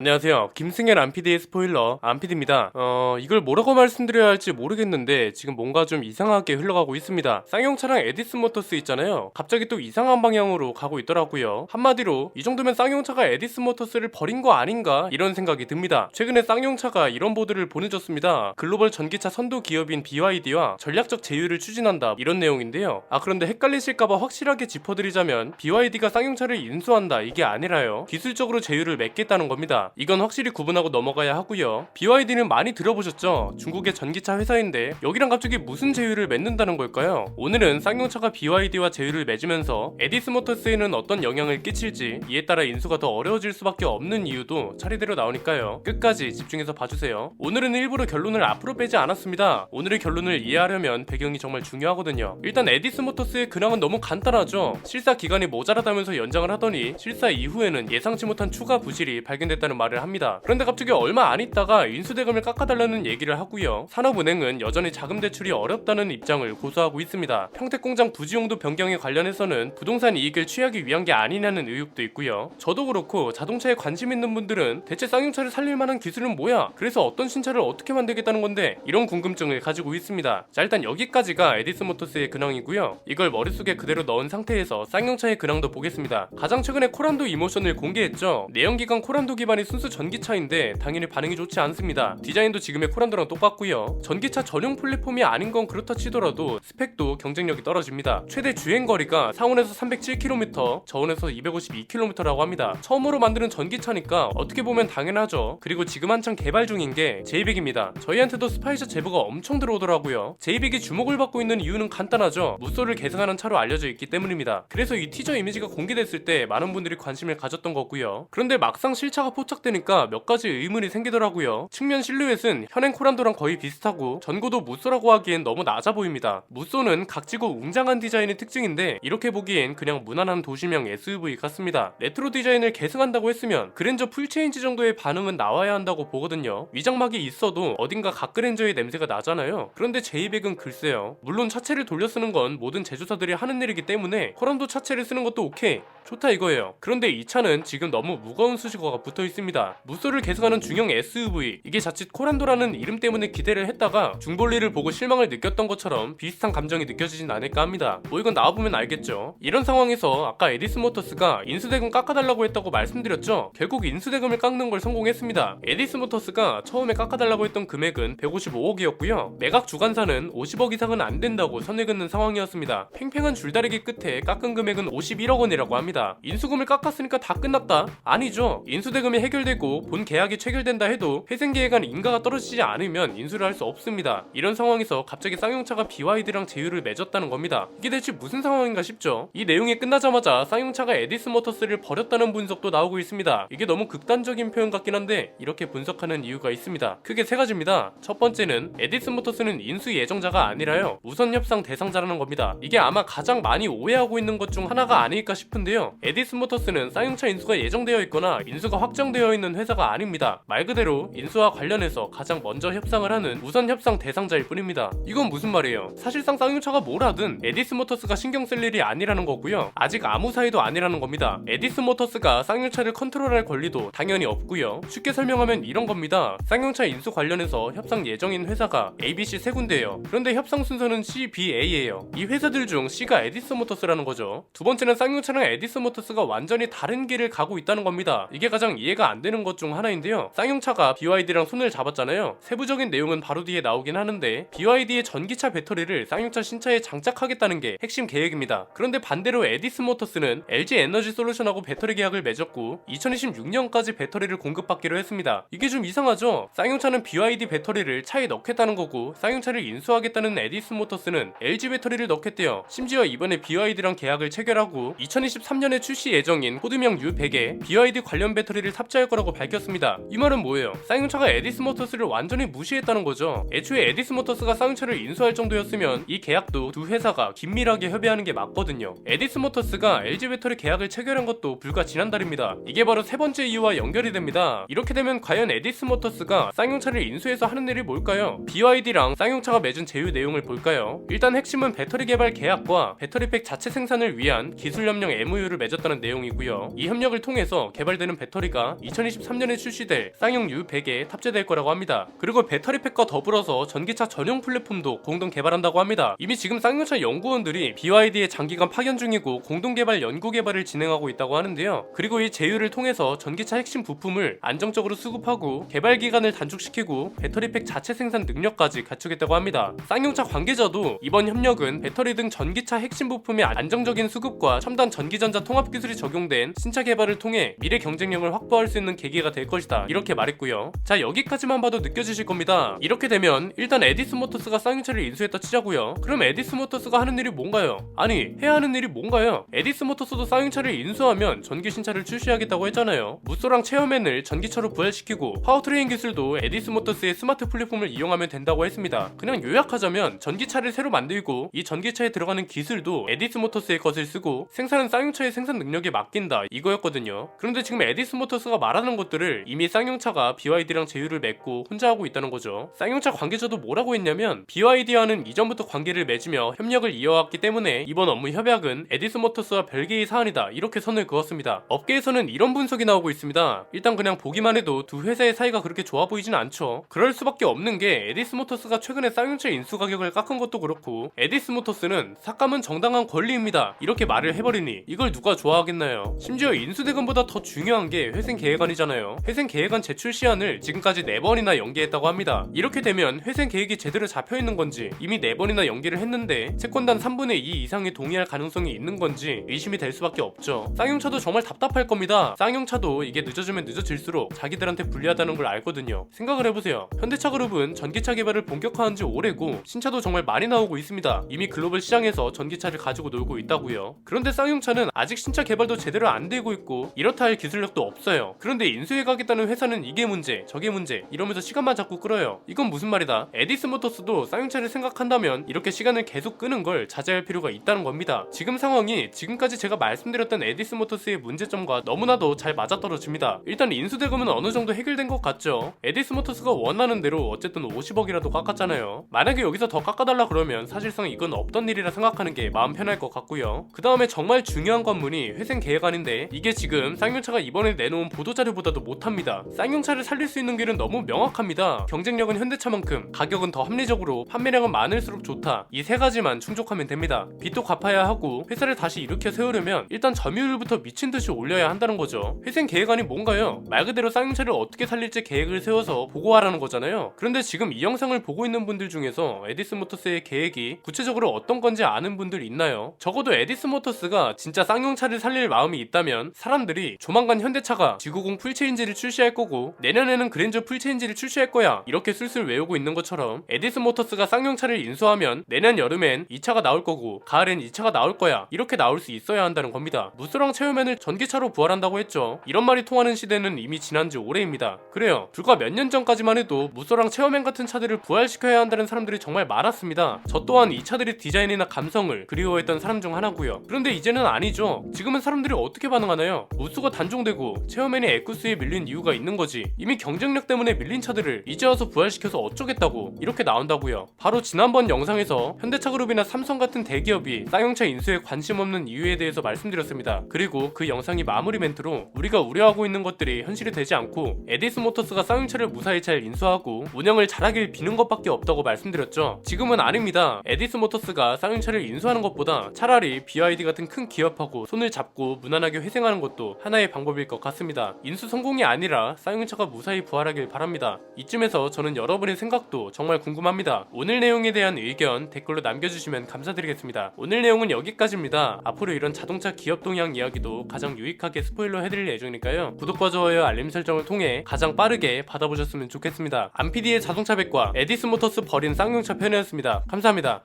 안녕하세요. 김승현 안PD의 스포일러 안PD입니다. 이걸 뭐라고 말씀드려야 할지 모르겠는데 지금 뭔가 좀 이상하게 흘러가고 있습니다. 쌍용차랑 에디슨 모터스 있잖아요. 갑자기 또 이상한 방향으로 가고 있더라고요. 한마디로 이 정도면 쌍용차가 에디슨 모터스를 버린 거 아닌가 이런 생각이 듭니다. 최근에 쌍용차가 이런 보도를 보내줬습니다. 글로벌 전기차 선도 기업인 BYD와 전략적 제휴를 추진한다 이런 내용인데요. 그런데 헷갈리실까봐 확실하게 짚어드리자면 BYD가 쌍용차를 인수한다 이게 아니라요. 기술적으로 제휴를 맺겠다는 겁니다. 이건 확실히 구분하고 넘어가야 하고요. BYD는 많이 들어보셨죠? 중국의 전기차 회사인데 여기랑 갑자기 무슨 제휴를 맺는다는 걸까요? 오늘은 쌍용차가 BYD와 제휴를 맺으면서 에디슨 모터스에는 어떤 영향을 끼칠지, 이에 따라 인수가 더 어려워질 수밖에 없는 이유도 차례대로 나오니까요. 끝까지 집중해서 봐주세요. 오늘은 일부러 결론을 앞으로 빼지 않았습니다. 오늘의 결론을 이해하려면 배경이 정말 중요하거든요. 일단 에디슨 모터스의 근황은 너무 간단하죠. 실사 기간이 모자라다면서 연장을 하더니 실사 이후에는 예상치 못한 추가 부실이 발견됐다는 말을 합니다. 그런데 갑자기 얼마 안 있다가 인수대금을 깎아달라는 얘기를 하고요. 산업은행은 여전히 자금 대출이 어렵다는 입장을 고수하고 있습니다. 평택공장 부지용도 변경에 관련해서는 부동산 이익을 취하기 위한 게 아니냐는 의혹도 있고요. 저도 그렇고 자동차에 관심 있는 분들은 대체 쌍용차를 살릴 만한 기술은 뭐야? 그래서 어떤 신차를 어떻게 만들겠다는 건데? 이런 궁금증을 가지고 있습니다. 자, 일단 여기까지가 에디슨 모터스의 근황이고요. 이걸 머릿속에 그대로 넣은 상태에서 쌍용차의 근황도 보겠습니다. 가장 최근에 코란도 이모션을 공개했죠. 내연기관 코란도 기반의 순수 전기차인데 당연히 반응이 좋지 않습니다. 디자인도 지금의 코란도랑 똑같고요. 전기차 전용 플랫폼이 아닌 건 그렇다 치더라도 스펙도 경쟁력이 떨어집니다. 최대 주행거리가 상온에서 307km, 저온에서 252km라고 합니다. 처음으로 만드는 전기차니까 어떻게 보면 당연하죠. 그리고 지금 한창 개발 중인 게 제이빅입니다. 저희한테도 스파이셔 제보가 엄청 들어오더라고요. 제이빅이 주목을 받고 있는 이유는 간단하죠. 무쏘를 계승하는 차로 알려져 있기 때문입니다. 그래서 이 티저 이미지가 공개됐을 때 많은 분들이 관심을 가졌던 거고요. 그런데 막상 실차가 포착되니까 몇 가지 의문이 생기더라고요. 측면 실루엣은 현행 코란도랑 거의 비슷하고 전고도 무쏘라고 하기엔 너무 낮아 보입니다. 무쏘는 각지고 웅장한 디자인의 특징인데 이렇게 보기엔 그냥 무난한 도시명 SUV 같습니다. 레트로 디자인을 계승한다고 했으면 그랜저 풀체인지 정도의 반응은 나와야 한다고 보거든요. 위장막이 있어도 어딘가 갓그랜저의 냄새가 나잖아요. 그런데 제이백은 글쎄요. 물론 차체를 돌려 쓰는 건 모든 제조사들이 하는 일이기 때문에 코란도 차체를 쓰는 것도 오케이, 좋다 이거예요. 그런데 이 차는 지금 너무 무거운 수식어가 붙어 있습니다. 무쏘를 계승하는 중형 SUV, 이게 자칫 코란도라는 이름 때문에 기대를 했다가 중볼리를 보고 실망을 느꼈던 것처럼 비슷한 감정이 느껴지진 않을까 합니다. 뭐 이건 나와보면 알겠죠. 이런 상황에서 아까 에디슨 모터스가 인수대금 깎아달라고 했다고 말씀드렸죠. 결국 인수대금을 깎는 걸 성공했습니다. 에디슨 모터스가 처음에 깎아달라고 했던 금액은 155억이었고요 매각 주관사는 50억 이상은 안 된다고 선을 긋는 상황이었습니다. 팽팽한 줄다리기 끝에 깎은 금액은 51억 원이라고 합니다. 인수금을 깎았으니까 다 끝났다? 아니죠. 인수대금이 해결되고 본 계약이 체결된다 해도 회생계획안 인가가 떨어지지 않으면 인수를 할 수 없습니다. 이런 상황에서 갑자기 쌍용차가 BYD랑 제휴를 맺었다는 겁니다. 이게 대체 무슨 상황인가 싶죠. 이 내용이 끝나자마자 쌍용차가 에디슨 모터스를 버렸다는 분석도 나오고 있습니다. 이게 너무 극단적인 표현 같긴 한데 이렇게 분석하는 이유가 있습니다. 크게 세 가지입니다. 첫 번째는 에디슨 모터스는 인수 예정자가 아니라요 우선 협상 대상자라는 겁니다. 이게 아마 가장 많이 오해하고 있는 것 중 하나가 아닐까 싶은데요. 에디슨 모터스는 쌍용차 인수가 예정되어 있거나 인수가 확정되어 있는 회사가 아닙니다. 말 그대로 인수와 관련해서 가장 먼저 협상을 하는 우선 협상 대상자일 뿐입니다. 이건 무슨 말이에요? 사실상 쌍용차가 뭘 하든 에디슨 모터스가 신경 쓸 일이 아니라는 거고요. 아직 아무 사이도 아니라는 겁니다. 에디슨 모터스가 쌍용차를 컨트롤할 권리도 당연히 없고요. 쉽게 설명하면 이런 겁니다. 쌍용차 인수 관련해서 협상 예정인 회사가 ABC 세 군데예요. 그런데 협상 순서는 CBA예요. 이 회사들 중 C가 에디슨 모터스라는 거죠. 두 번째는 쌍용차랑 에디슨 모터스가 완전히 다른 길을 가고 있다는 겁니다. 이게 가장 이해가 안 되는 것 중 하나인데요. 쌍용차가 BYD랑 손을 잡았잖아요. 세부적인 내용은 바로 뒤에 나오긴 하는데 BYD의 전기차 배터리를 쌍용차 신차에 장착하겠다는 게 핵심 계획입니다. 그런데 반대로 에디슨 모터스는 LG 에너지 솔루션하고 배터리 계약을 맺었고 2026년까지 배터리를 공급받기로 했습니다. 이게 좀 이상하죠? 쌍용차는 BYD 배터리를 차에 넣겠다는 거고 쌍용차를 인수하겠다는 에디슨 모터스는 LG 배터리를 넣겠대요. 심지어 이번에 BYD랑 계약을 체결하고 2023년에 출시 예정인 코드명 U100에 BYD 관련 배터리를 탑재할 거라고 밝혔습니다. 이 말은 뭐예요? 쌍용차가 에디슨 모터스를 완전히 무시했다는 거죠. 애초에 에디슨 모터스가 쌍용차를 인수할 정도였으면 이 계약도 두 회사가 긴밀하게 협의하는 게 맞거든요. 에디슨 모터스가 LG 배터리 계약을 체결한 것도 불과 지난달입니다. 이게 바로 세 번째 이유와 연결이 됩니다. 이렇게 되면 과연 에디슨 모터스가 쌍용차를 인수해서 하는 일이 뭘까요? BYD랑 쌍용차가 맺은 제휴 내용을 볼까요? 일단 핵심은 배터리 개발 계약과 배터리팩 자체 생산을 위한 기술 협력 MOU를 맺었다는 내용이고요. 이 협력을 통해서 개발되는 배터리가 2023년에 출시될 쌍용 U100에 탑재될 거라고 합니다. 그리고 배터리팩과 더불어서 전기차 전용 플랫폼도 공동 개발한다고 합니다. 이미 지금 쌍용차 연구원들이 BYD에 장기간 파견 중이고 공동 개발 연구 개발을 진행하고 있다고 하는데요. 그리고 이 제휴를 통해서 전기차 핵심 부품을 안정적으로 수급하고 개발 기간을 단축시키고 배터리팩 자체 생산 능력까지 갖추겠다고 합니다. 쌍용차 관계자도 이번 협력은 배터리 등 전기차 핵심 부품의 안정적인 수급과 첨단 전기전자 통합 기술이 적용된 신차 개발을 통해 미래 경쟁력을 확보할 수 있는 계기가 될 것이다, 이렇게 말했고요. 자, 여기까지만 봐도 느껴지실 겁니다. 이렇게 되면 일단 에디슨모터스가 쌍용차를 인수했다 치자고요. 그럼 에디슨모터스가 하는 일이 뭔가요? 아니, 해야 하는 일이 뭔가요? 에디슨모터스도 쌍용차를 인수하면 전기 신차를 출시하겠다고 했잖아요. 무쏘랑 체어맨을 전기차로 부활시키고 파워트레인 기술도 에디슨모터스의 스마트 플랫폼을 이용하면 된다고 했습니다. 그냥 요약하자면 전기차를 새로 만들고 이 전기차에 들어가는 기술도 에디슨모터스의 것을 쓰고 생산은 쌍용차의 생산 능력에 맡긴다, 이거였거든요. 그런데 지금 에디슨모터스가 말하는 것들을 이미 쌍용차가 BYD랑 제휴를 맺고 혼자 하고 있다는 거죠. 쌍용차 관계자도 뭐라고 했냐면 BYD와는 이전부터 관계를 맺으며 협력을 이어왔기 때문에 이번 업무 협약은 에디슨모터스와 별개의 사안이다, 이렇게 선을 그었습니다. 업계에서는 이런 분석이 나오고 있습니다. 일단 그냥 보기만 해도 두 회사의 사이가 그렇게 좋아 보이진 않죠. 그럴 수밖에 없는 게 에디슨모터스가 최근에 쌍용차 인수 가격을 깎은 것도 그렇고 에디슨모터스는 삭감은 정당한 권리입니다, 이렇게 말을 해버리니 이걸 누가 좋아하겠나요? 심지어 인수대금보다 더 중요한 게 회생계획안이잖아요. 회생계획안 제출 시한을 지금까지 4번이나 연기했다고 합니다. 이렇게 되면 회생계획이 제대로 잡혀있는 건지, 이미 4번이나 연기를 했는데 채권단 3분의 2 이상이 동의할 가능성이 있는 건지 의심이 될 수밖에 없죠. 쌍용차도 정말 답답할 겁니다. 쌍용차도 이게 늦어지면 늦어질수록 자기들한테 불리하다는 걸 알거든요. 생각을 해보세요. 현대차 그룹은 전기차 개발을 본격화한 지 오래고 신차도 정말 많이 나오고 있습니다. 이미 글로벌 시장에서 전기차를 가지고 놀고 있다고요. 그런데 쌍용차는 아직 신차 개발도 제대로 안 되고 있고 이렇다 할 기술력도 없어요. 그런데 인수해가겠다는 회사는 이게 문제 저게 문제 이러면서 시간만 자꾸 끌어요. 이건 무슨 말이다. 에디슨모터스도 쌍용차를 생각한다면 이렇게 시간을 계속 끄는 걸 자제할 필요가 있다는 겁니다. 지금 상황이 지금까지 제가 말씀드렸던 에디슨모터스의 문제점과 너무나도 잘 맞아떨어집니다. 일단 인수대금은 어느 정도 해결된 것 같죠. 에디슨모터스가 원하는 대로 어쨌든 50억이라도 깎았잖아요. 만약에 여기서 더 깎아달라 그러면 사실상 이건 없던 일이라 생각하는 게 마음 편할 것 같고요. 그 다음에 정말 중요한 관문이 회생계획안인데 이게 지금 쌍용차가 이번에 내놓은 보도자료보다도 못합니다. 쌍용차를 살릴 수 있는 길은 너무 명확합니다. 경쟁력은 현대차만큼, 가격은 더 합리적으로, 판매량은 많을수록 좋다, 이 세 가지만 충족하면 됩니다. 빚도 갚아야 하고 회사를 다시 일으켜 세우려면 일단 점유율부터 미친듯이 올려야 한다는 거죠. 회생계획안이 뭔가요? 말 그대로 쌍용차를 어떻게 살릴지 계획을 세워서 보고하라는 거잖아요. 그런데 지금 이 영상을 보고 있는 분들 중에서 에디슨모터스의 계획이 구체적으로 어떤 건지 아는 분들 있나요? 적어도 에디슨모터스가 진짜 쌍용차를 살릴 마음이 있다면 사람들이 조만간 현대차가 G90 풀체인지를 출시할 거고 내년에는 그랜저 풀체인지를 출시할 거야, 이렇게 슬슬 외우고 있는 것처럼 에디슨모터스가 쌍용차를 인수하면 내년 여름엔 이 차가 나올 거고 가을엔 이 차가 나올 거야, 이렇게 나올 수 있어야 한다는 겁니다. 무쏘랑 체어맨을 전기차로 부활한다고 했죠. 이런 말이 통하는 시대는 이미 지난 지 오래입니다. 그래요. 불과 몇 년 전까지만 해도 무쏘랑 체어맨 같은 차들을 부활시켜야 한다는 사람들이 정말 많았습니다. 저 또한 이 차들의 디자인이나 감성을 그리워했던 사람 중 하나고요. 그런데 이제는 아니죠. 지금은 사람들이 어떻게 반응하나요? 무쏘가 단종되고 체어맨이 에쿠스에 밀린 이유가 있는 거지. 이미 경쟁력 때문에 밀린 차들을 이제 와서 부활시켜서 어쩌겠다고 이렇게 나온다고요. 바로 지난번 영상에서 현대차그룹이나 삼성 같은 대기업이 쌍용차 인수에 관심 없는 이유에 대해서 말씀드렸습니다. 그리고 그 영상이 마무리 멘트로 우리가 우려하고 있는 것들이 현실이 되지 않고 에디슨모터스가 쌍용차를 무사히 잘 인수하고 운영을 잘하길 비는 것밖에 없다고 말씀드렸죠. 지금은 아닙니다. 에디슨모터스가 쌍용차를 인수하는 것보다 차라리 BYD 같은 큰 기업하고 손을 잡고 무난하게 회생하는 것도 하나의 방법일 것 같습니다. 인수 성공이 아니라 쌍용차가 무사히 부활하길 바랍니다. 이쯤에서 저는 여러분의 생각도 정말 궁금합니다. 오늘 내용에 대한 의견 댓글로 남겨주시면 감사드리겠습니다. 오늘 내용은 여기까지입니다. 앞으로 이런 자동차 기업 동향 이야기도 가장 유익하게 스포일러 해드릴 예정이니까요. 구독과 좋아요 알림 설정을 통해 가장 빠르게 받아보셨으면 좋겠습니다. 안PD의 자동차 백과 에디슨모터스 버린 쌍용차 편이었습니다. 감사합니다.